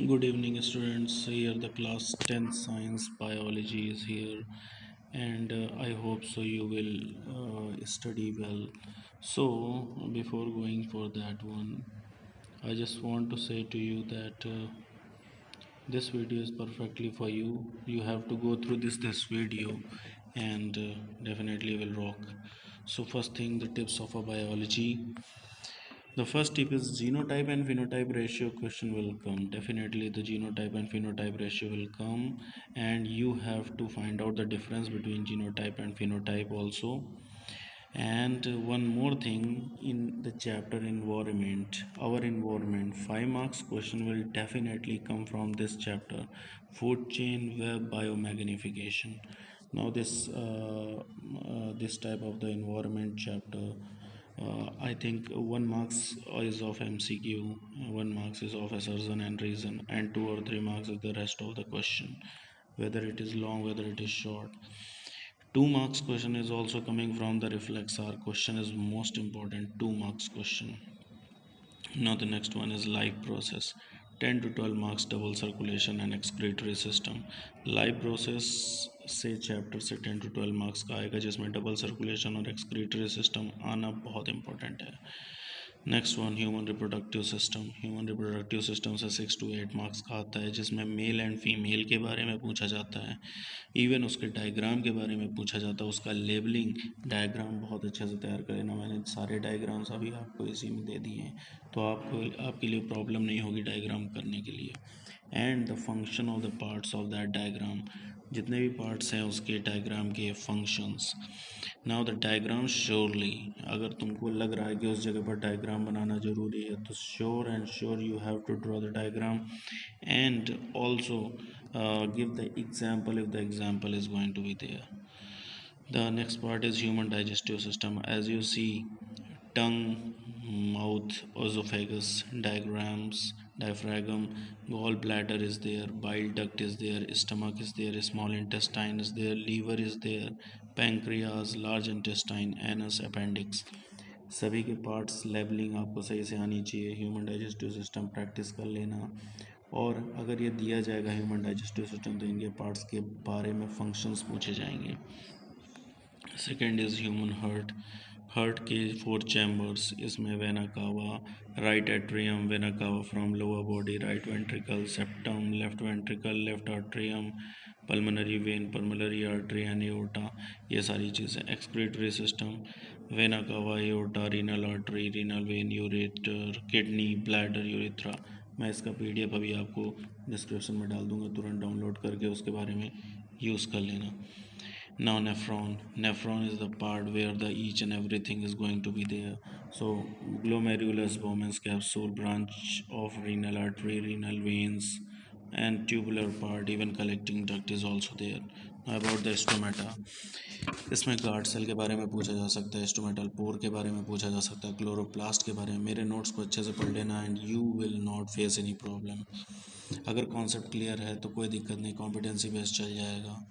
Good evening, students. Here, the class 10 science biology is here, and I hope so you will study well. So, before going for that one, I just want to say to you that this video is perfectly for you. You have to go through this video, and definitely will rock. So, first thing, the tips of a biology. The first tip is genotype and phenotype ratio question will come. Definitely the genotype and phenotype ratio will come, and you have to find out the difference between genotype and phenotype also. And one more thing in the chapter environment, our environment, 5 marks question will definitely come from this chapter, food chain web biomagnification. Now this type of the environment chapter, I think 1 marks is of MCQ, 1 marks is of assertion and reason, and 2 or 3 marks is the rest of the question, whether it is long, whether it is short. 2 marks question is also coming from the reflex R question is most important, 2 marks question. Now the next one is life process, 10 to 12 marks double circulation and excretory system. Life process से chapter से 10 to 12 marks का आएगा, जिसमें double circulation और excretory system आना बहुत important है. Next one human reproductive system. Human reproductive system से 6 to 8 मार्क्स का आता है, जिसमें मेल एंड फीमेल के बारे में पूछा जाता है, इवन उसके डायग्राम के बारे में पूछा जाता है, उसका लेबलिंग डायग्राम बहुत अच्छे से तैयार कर लेना. मैंने सारे डायग्राम्स अभी आपको इसी में दे दिए हैं, तो आपके लिए प्रॉब्लम नहीं होगी डायग्राम करने के लिए. And the function of the parts of that diagram, जितने भी पार्ट्स हैं उसके डायग्राम के functions. Now the diagram surely, अगर तुमको लग रहा है कि उस जगह पर डायग्राम बनाना ज़रूरी है, तो sure and sure you have to draw the diagram and also give the example if the example is going to be there. The next part is human digestive system. As you see, tongue, mouth, esophagus, diaphragm, gallbladder is there, bile duct is there, stomach is there, small intestine is there, liver is there, pancreas, large intestine, anus, appendix. सभी के parts labelling आपको सही से आनी चाहिए. Human digestive system practice कर लेना, और अगर ये दिया जाएगा ह्यूमन डाइजेस्टिव सिस्टम, तो इनके पार्ट्स के बारे में फंक्शंस पूछे जाएंगे. Second is human heart. Heart के 4 चैम्बर्स, इसमें vena cava, right atrium, vena cava from lower body, right ventricle, septum, left ventricle, left atrium, pulmonary vein, pulmonary artery and aorta, ये सारी चीज़ें. Excretory system, vena cava, aorta, renal artery, renal vein, ureter, kidney, bladder, urethra. मैं इसका PDF अभी आपको description में डाल दूंगा, तुरंत डाउनलोड करके उसके बारे में यूज़ कर लेना. Now nephron is the part where the each and everything is going to be there. So glomerulus, Bowman's capsule, branch of renal artery, renal veins, and tubular part, even collecting duct is also there. Now about the stomata, इसमें guard cell के बारे में पूछा जा सकता है, stomatal pore के बारे में पूछा जा सकता है, क्लोरोप्लास्ट के बारे में. मेरे नोट्स को अच्छे से पढ़ लेना and you will not face any problem. अगर कॉन्सेप्ट क्लियर है तो कोई दिक्कत नहीं, कॉम्पिटेंसी बेस चल जाएगा.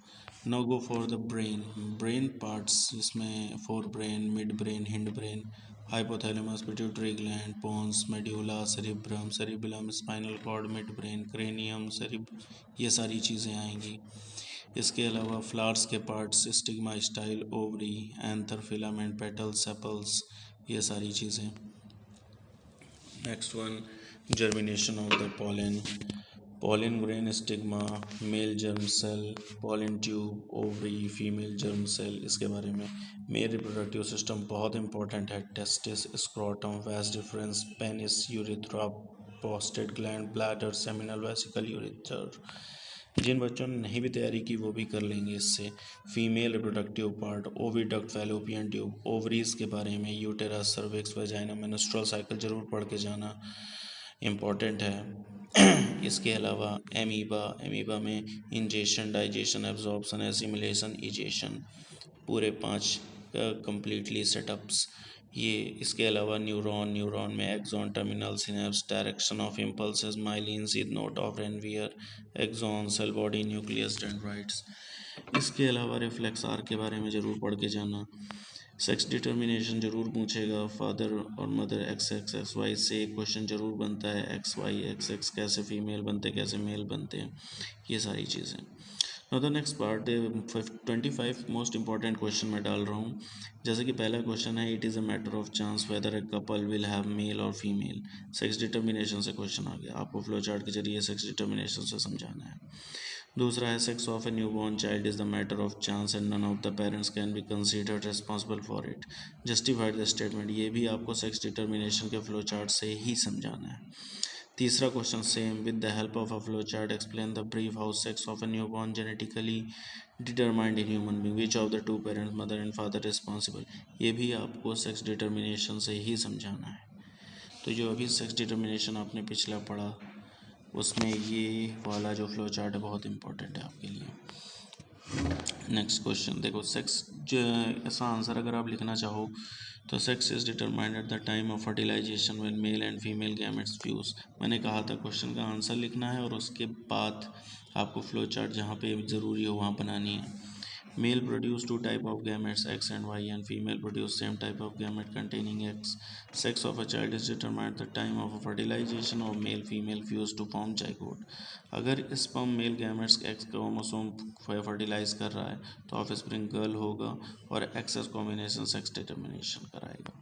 Now go for the brain. Brain parts, इसमें fore brain, mid brain, hind brain, hypothalamus, pituitary gland, pons, medulla, cerebrum, cerebellum, spinal cord, mid brain, cranium, ये सारी चीज़ें आएंगी. इसके अलावा फ्लावर्स के parts, stigma, style, ovary, anther, filament, petals, sepals, ये सारी चीज़ें. Next one, germination of the pollen. Pollen grain, stigma, male germ cell, pollen tube, ovary, female germ cell, इसके बारे में. मेल रिप्रोडक्टिव सिस्टम बहुत इंपॉर्टेंट है. Testis, scrotum, vas deferens, penis, urethra, prostate gland, bladder, seminal vesicle, ureter. जिन बच्चों ने नहीं भी तैयारी की वो भी कर लेंगे इससे. Female reproductive part, oviduct, fallopian tube, ovaries के बारे में, uterus, cervix, vagina, menstrual cycle जरूर पढ़ के जाना, इम्पॉर्टेंट है. इसके अलावा एमीबा में ingestion, digestion, absorption, assimilation, egestion, पूरे 5 कंप्लीटली सेटअप्स ये. इसके अलावा न्यूरॉन में axon, terminal, synapse, direction of impulses, myelin, sheath node of Ranvier, axon, cell body, nucleus, dendrites. इसके अलावा रिफ्लेक्स आर के बारे में ज़रूर पढ़ के जाना. सेक्स डिटर्मिनेशन जरूर पूछेगा, फादर और mother X X X Y से एक क्वेश्चन जरूर बनता है, एक्स वाई एक्स एक्स कैसे फीमेल बनते कैसे मेल बनते हैं, ये सारी चीज़ें। Now the next part 25 most important question मैं डाल रहा हूँ। जैसे कि पहला क्वेश्चन है, it is a matter of chance whether a couple will have male और फीमेल। सेक्स डिटर्मिनेशन से क्वेश्चन आ गया, आपको फ्लो चार्ट के जरिए सेक्स डिटर्मिनेशन से समझाना है। दूसरा है, sex of a new born child is the matter of chance and none of the parents can be considered responsible for it. Justified the statement, ये भी आपको सेक्स डिटर्मिनेशन के फ्लो चार्ट से ही समझाना है। तीसरा question same, with the help of a flow chart explain the brief how sex of a new born genetically determined in human being, which of the two parents mother and father responsible, ये भी आपको sex determination से ही समझाना है। तो जो अभी सेक्स डिटर्मिनेशन आपने पिछला पढ़ा उसमें ये वाला जो फ्लो चार्ट है बहुत इंपॉर्टेंट है आपके लिए। नेक्स्ट क्वेश्चन देखो, सेक्स जो ऐसा आंसर अगर आप लिखना चाहो तो sex is determined at the time of fertilization when male and female gametes fuse. मैंने कहा था क्वेश्चन का आंसर लिखना है और उसके बाद आपको फ्लो चार्ट जहाँ पे ज़रूरी हो वहाँ बनानी है। Male produce two type of gametes X and Y, and female produce same type of gamete containing X. Sex of a child is determined at the time of fertilization of male female fuse to form zygote. अगर sperm male gametes X chromosome fertilize कर रहा है तो offspring girl होगा और XS combination sex determination कराएगा।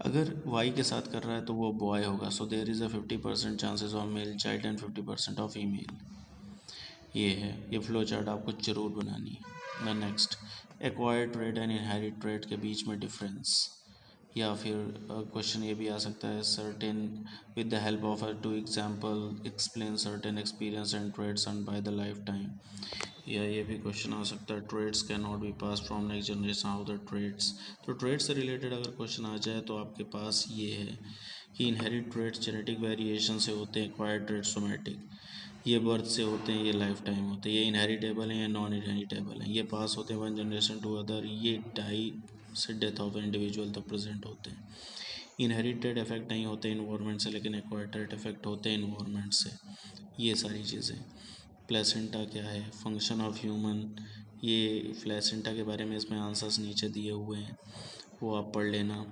अगर Y के साथ कर रहा है तो वो बॉय होगा। So there is a 50% chances of male child and 50% of female. ये है, ये फ्लो चार्ट आपको जरूर बनानी है। The next, acquired trait and inherit trait के बीच में डिफरेंस, या फिर क्वेश्चन ये भी आ सकता है, certain with the help of two example explain certain experience and traits earn by the life time. या ये भी क्वेश्चन आ सकता है, traits can not be pass from next generation how the traits. तो ट्रेड से रिलेटेड अगर question आ जाए तो आपके पास ये है कि इनहेरिट ट्रेड्स जेनेटिक वेरिएशन से होते हैं, एक्वायर्ड ट्रेड्स सोमेटिक, ये बर्थ से होते हैं, ये लाइफ टाइम होते हैं, ये इनहेरिटेबल हैं या नॉन इनहेरिटेबल हैं, ये पास होते हैं वन जनरेशन टू अदर, ये डाई से डेथ ऑफ इंडिविजुअल तक प्रेजेंट होते हैं। इनहेरिटेड इफेक्ट नहीं होते इन्वायरमेंट से, लेकिन एक्वायर्ड इफेक्ट होते हैं इन्वायरमेंट से, ये सारी चीज़ें। प्लेसेंटा क्या है, फंक्शन ऑफ ह्यूमन, ये प्लेसेंटा के बारे में इसमें आंसर्स नीचे दिए हुए हैं, वो आप पढ़ लेना।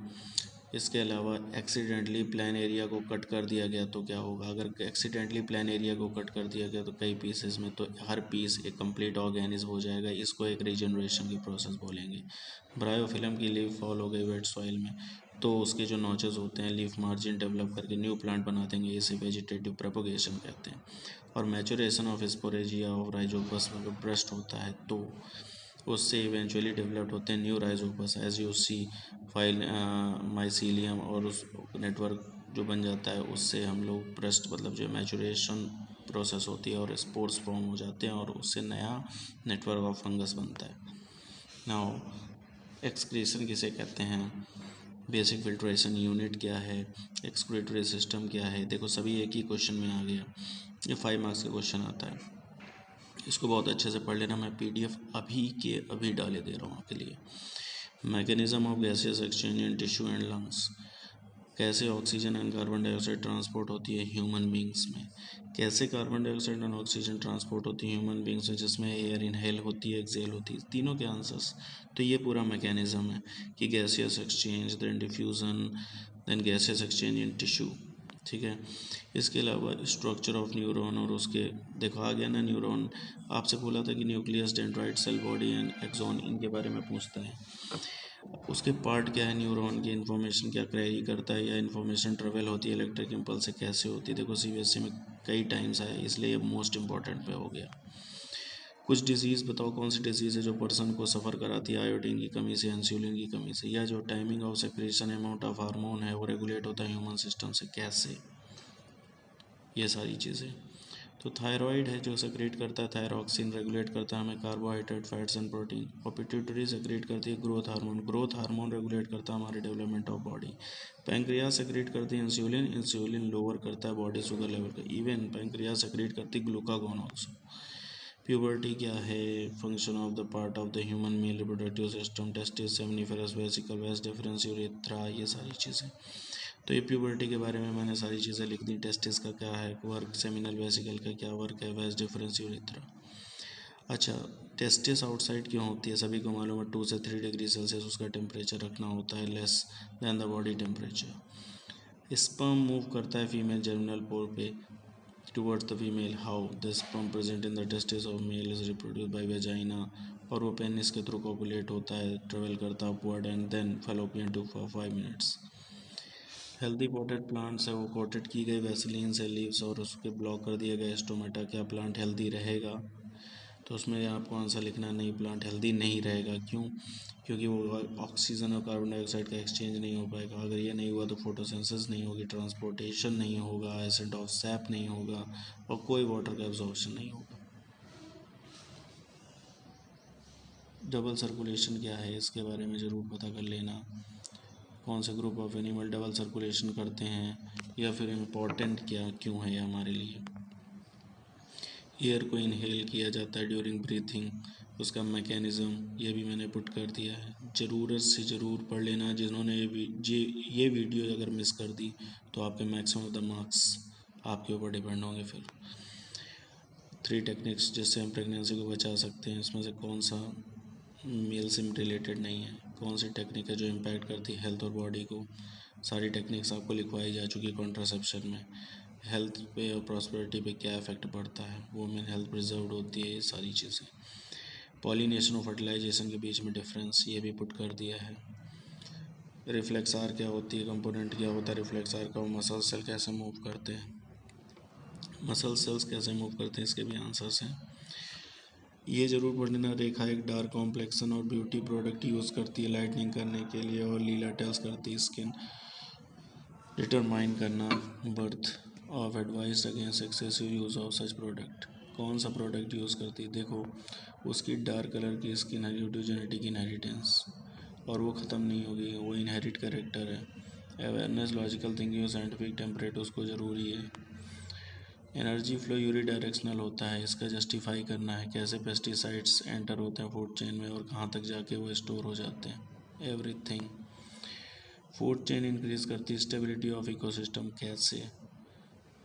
इसके अलावा एक्सीडेंटली प्लान एरिया को कट कर दिया गया तो क्या होगा, अगर एक्सीडेंटली प्लान एरिया को कट कर दिया गया तो कई पीसेस में, तो हर पीस एक कंप्लीट ऑर्गेनिज्म हो जाएगा, इसको एक रीजनरेशन की प्रोसेस बोलेंगे। ब्रायोफिल्म की लीफ फॉल हो गई वेट सॉइल में तो उसके जो नॉचेस होते हैं लीफ मार्जिन डेवलप करके न्यू प्लांट बना देंगे, इसे वेजिटेटिव प्रोपगेशन कहते हैं। और maturation of sporangia of rhizopus में ब्रस्ट होता है तो उससे इवेंचुअली डेवलप्ड होते हैं new rhizopus as you see file mycelium, और उस नेटवर्क जो बन जाता है उससे हम लोग ब्रस्ट मतलब जो मैचुरेशन प्रोसेस होती है और स्पोर्स फॉर्म हो जाते हैं और उससे नया नेटवर्क ऑफ फंगस बनता है। नाउ एक्सक्रीशन किसे कहते हैं, बेसिक फिल्ट्रेशन यूनिट क्या है, एक्सक्रीटरी सिस्टम क्या है, देखो सभी एक ही क्वेश्चन में आ गया, ये 5 मार्क्स का क्वेश्चन आता है, इसको बहुत अच्छे से पढ़ लेना। मैं पीडीएफ अभी के अभी डाले दे रहा हूँ आपके लिए। Mechanism of gaseous exchange in tissue and lungs, कैसे oxygen and carbon dioxide transport होती है ह्यूमन बींग्स में, कैसे carbon dioxide and oxygen transport होती है ह्यूमन बींग्स में, जिसमें एयर इनहेल होती है एक्सेल होती है, तीनों के आंसर्स। तो ये पूरा मैकेनिज्म है कि gaseous exchange, then diffusion, then gaseous exchange in tissue, ठीक है। इसके अलावा स्ट्रक्चर ऑफ न्यूरॉन और उसके देखो आ गया ना, न्यूरॉन आपसे बोला था कि nucleus, dendrite, cell body and axon, इनके बारे में पूछता है। उसके पार्ट क्या है, न्यूरॉन की इन्फॉर्मेशन क्या क्वेरी करता है या इन्फॉर्मेशन ट्रेवल होती है इलेक्ट्रिक इम्पल्स से कैसे होती है, देखो सीबीएसई में कई टाइम्स आया इसलिए ये मोस्ट इंपॉर्टेंट पे हो गया। कुछ डिजीज़ बताओ कौन सी डिजीज़ है जो पर्सन को सफ़र कराती है आयोडीन की कमी से, इंसुलिन की कमी से, या जो timing of secretion amount of hormone है वो रेगुलेट होता है ह्यूमन सिस्टम से कैसे, ये सारी चीज़ें। तो थायराइड है जो सेक्रेट करता है थायरॉक्सिन, रेगुलेट करता है हमें कार्बोहाइड्रेट, फैट्स एंड प्रोटीन। और पिट्यूटरी सेक्रेट करती है ग्रोथ हार्मोन रेगुलेट करता है हमारे development of body. Pancreas secrete करती है इंसुलिन लोअर करता है बॉडी शुगर लेवल का। इवन पैंक्रियास सेक्रेट करती है ग्लूकागोन ऑल्सो। प्यूबर्टी क्या है, function of the part of the human male reproductive system, testis, seminiferous vesicle, vas deferens, urethra, ये सारी चीज़ें। तो ये प्यूबर्टी के बारे में मैंने सारी चीज़ें लिख दी, टेस्टिस का क्या है वर्क, सेमिनल वेसिकल का क्या वर्क है, वेस डिफरेंस, यूरेथ्रा। अच्छा, टेस्टिस आउटसाइड क्यों होती है? सभी को मालूम है 2 से 3 डिग्री सेल्सियस उसका टेम्परेचर रखना होता है, less than the body temperature. Sperm move करता है फीमेल जर्मिनल पोर पे towards the female. How the sperm present in the testes of male is reproduced by vagina, और वो पेनिस के थ्रू कॉपुलेट होता है, ट्रेवल करता है upward and then fallopian tube for 5 minutes. Healthy potted plants है वो कोटेड की गई वैसलीन से लीव्स और उसके ब्लॉक कर दिया गया स्टोमेटा। क्या प्लांट हेल्दी रहेगा? तो उसमें आपको आंसर लिखना है नहीं, प्लांट हेल्दी नहीं रहेगा। क्यों? क्योंकि वो ऑक्सीजन और कार्बन डाइऑक्साइड का एक्सचेंज नहीं हो पाएगा। अगर ये नहीं हुआ तो फोटोसिंथेसिस नहीं होगी, ट्रांसपोर्टेशन नहीं होगा, एसिड ऑफ सैप नहीं होगा और कोई वाटर का एब्जॉर्प्शन नहीं होगा। डबल सर्कुलेशन क्या है, इसके बारे में ज़रूर पता कर लेना। कौन से group of animal double circulation करते हैं, या फिर इम्पोर्टेंट क्या क्यों है ये हमारे लिए। एयर को इनहेल किया जाता है ड्यूरिंग ब्रीथिंग, उसका मैकेनिज़्म ये भी मैंने पुट कर दिया है। ज़रूरत से ज़रूर पढ़ लेना। जिन्होंने ये वीडियो अगर मिस कर दी तो आपके मैक्सिमम ऑफ द मार्क्स आपके ऊपर डिपेंड होंगे। फिर 3 टेक्निक्स जिससे हम प्रेगनेंसी को बचा सकते हैं, इसमें से कौन सा मेल से रिलेटेड नहीं है? कौन सी टेक्निक है जो इम्पैक्ट करती है हेल्थ और बॉडी को? सारी टेक्निक्स आपको लिखवाई जा चुकी है कॉन्ट्रासेप्शन में। हेल्थ पे और प्रॉस्पेरिटी पे क्या इफेक्ट पड़ता है, वुमेन हेल्थ प्रिजर्व होती है, ये सारी चीज़ें। पॉलिनेशन और फर्टिलाइजेशन के बीच में डिफरेंस ये भी पुट कर दिया है। रिफ्लेक्स आर क्या होती है, कंपोनेंट क्या होता है रिफ्लेक्स आर का, मसल सेल कैसे मूव करते हैं, मसल सेल्स कैसे मूव करते हैं, इसके भी आंसर्स हैं। ये ज़रूर पढ़ लेना। रेखा एक डार्क कॉम्प्लेक्सन और ब्यूटी प्रोडक्ट यूज़ करती है लाइटनिंग करने के लिए, और लीला टेल्स करती है स्किन डिटरमाइन करना birth of advice against excessive use of such product. कौन सा प्रोडक्ट यूज़ करती है? देखो, उसकी डार्क कलर की स्किन है ड्यू टू जेनेटिक इनहेरिटेंस, और वो ख़त्म नहीं होगी, वो इनहेरिट करेक्टर है। अवेयरनेस, लॉजिकल थिंकिंग और साइंटिफिक टेम्परेट उसको ज़रूरी है। एनर्जी फ्लो यूरी डायरेक्शनल होता है, इसका जस्टिफाई करना है। कैसे पेस्टिसाइड्स एंटर होते हैं फूड चेन में और कहाँ तक जाके वो स्टोर हो जाते हैं, एवरीथिंग। फूड चेन इंक्रीज करती है स्टेबिलिटी ऑफ इकोसिस्टम, कैसे?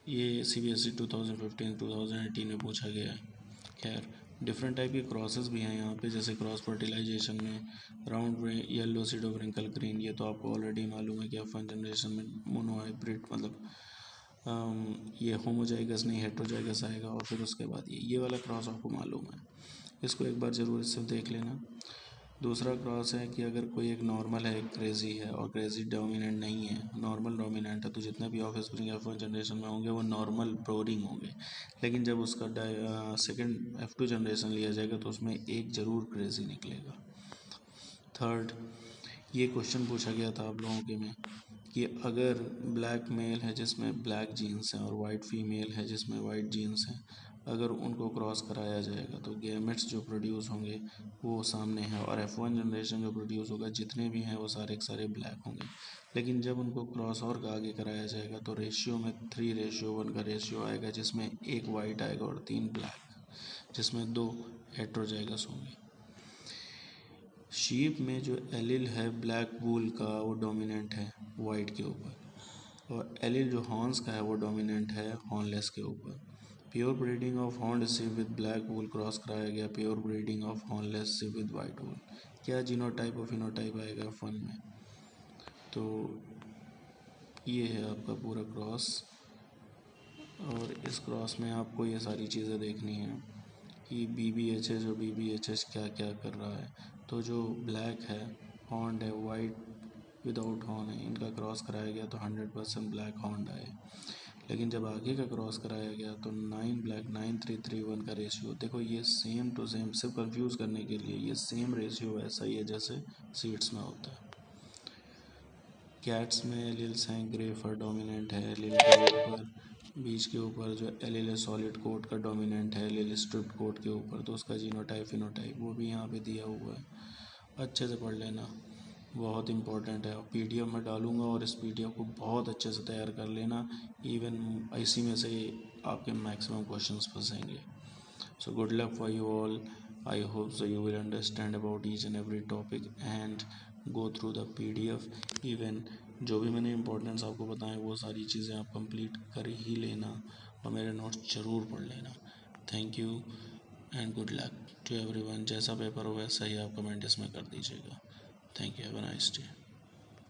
ये CBSE 2015-2018 में पूछा गया है। खैर, डिफरेंट टाइप के क्रॉसेस भी हैं यहाँ पे, जैसे क्रॉस फर्टिलाइजेशन में round yellow seed of wrinkle green, ये तो आपको ऑलरेडी मालूम है कि F1 जनरेशन में मोनोहाइब्रिड मतलब ये होमोजाइगस नहीं हेट्रोजाइगस आएगा, और फिर उसके बाद ये वाला क्रॉस आपको मालूम है, इसको एक बार ज़रूर इससे देख लेना। दूसरा क्रॉस है कि अगर कोई एक नॉर्मल है, एक क्रेज़ी है, और क्रेज़ी डोमिनेंट नहीं है, नॉर्मल डोमिनेंट है, तो जितने भी ऑफ स्प्रिंग F1 जनरेशन में होंगे वो नॉर्मल ब्रोडिंग होंगे। लेकिन जब उसका सेकेंड F2 जनरेशन लिया जाएगा तो उसमें एक ज़रूर क्रेज़ी निकलेगा। थर्ड, ये क्वेश्चन पूछा गया था आप लोगों के में कि अगर ब्लैक मेल है जिसमें ब्लैक जीन्स हैं और वाइट फीमेल है जिसमें वाइट जीन्स हैं, अगर उनको क्रॉस कराया जाएगा तो गैमेट्स जो प्रोड्यूस होंगे वो सामने है, और F1 जनरेशन जो प्रोड्यूस होगा जितने भी हैं वो सारे के सारे ब्लैक होंगे। लेकिन जब उनको क्रॉस और आगे कराया जाएगा तो रेशियो में 3:1 का रेशियो आएगा, जिसमें एक वाइट आएगा और 3 ब्लैक, जिसमें 2 हेट्रोजाइगस होंगे। शीप में जो एलिल है ब्लैक वूल का वो डोमिनेंट है वाइट के ऊपर, और एलिल जो हॉर्न्स का है वो डोमिनेंट है हॉर्नलेस के ऊपर। Pure breeding of horn sheep with black wool cross कराया गया pure breeding of hornless sheep with white wool. क्या जीनोटाइप और फिनोटाइप आएगा फन में? तो ये है आपका पूरा क्रॉस, और इस क्रॉस में आपको ये सारी चीज़ें देखनी है कि BBHS और BBHS क्या क्या कर रहा है। तो जो ब्लैक है हॉर्न है, वाइट विदाउट हॉर्न है, इनका क्रॉस कराया गया तो 100% ब्लैक हॉर्न आए। लेकिन जब आगे का क्रॉस कराया गया तो 9 ब्लैक 9331 का रेशियो। देखो ये सेम टू सेम, सिर्फ कंफ्यूज करने के लिए, ये सेम रेशियो ऐसा ही है जैसे सीड्स में होता है। कैट्स में एलिल्स हैं, ग्रे फर डोमिनेंट है एलिल के ऊपर, बीच के ऊपर जो एलिल है सॉलिड कोट का डोमिनेंट है एलिल स्ट्रिप्ड कोट के ऊपर, तो उसका जीनोटाइप फिनोटाइप वो भी यहाँ पे दिया हुआ है, अच्छे से पढ़ लेना, बहुत इंपॉर्टेंट है। PDF में डालूंगा और इस PDF को बहुत अच्छे से तैयार कर लेना, इवन इसी में से आपके मैक्सिमम क्वेश्चंस फंसेंगे। So good luck for you all. I hope so you will understand about each and every topic and go through the PDF. Even जो भी मैंने इंपॉर्टेंस आपको बताएं वो सारी चीज़ें आप कंप्लीट कर ही लेना और मेरे नोट्स ज़रूर पढ़ लेना। Thank you and good luck to everyone. जैसा पेपर हो वैसा ही आप कमेंट इसमें कर दीजिएगा। Thank you, have a nice day.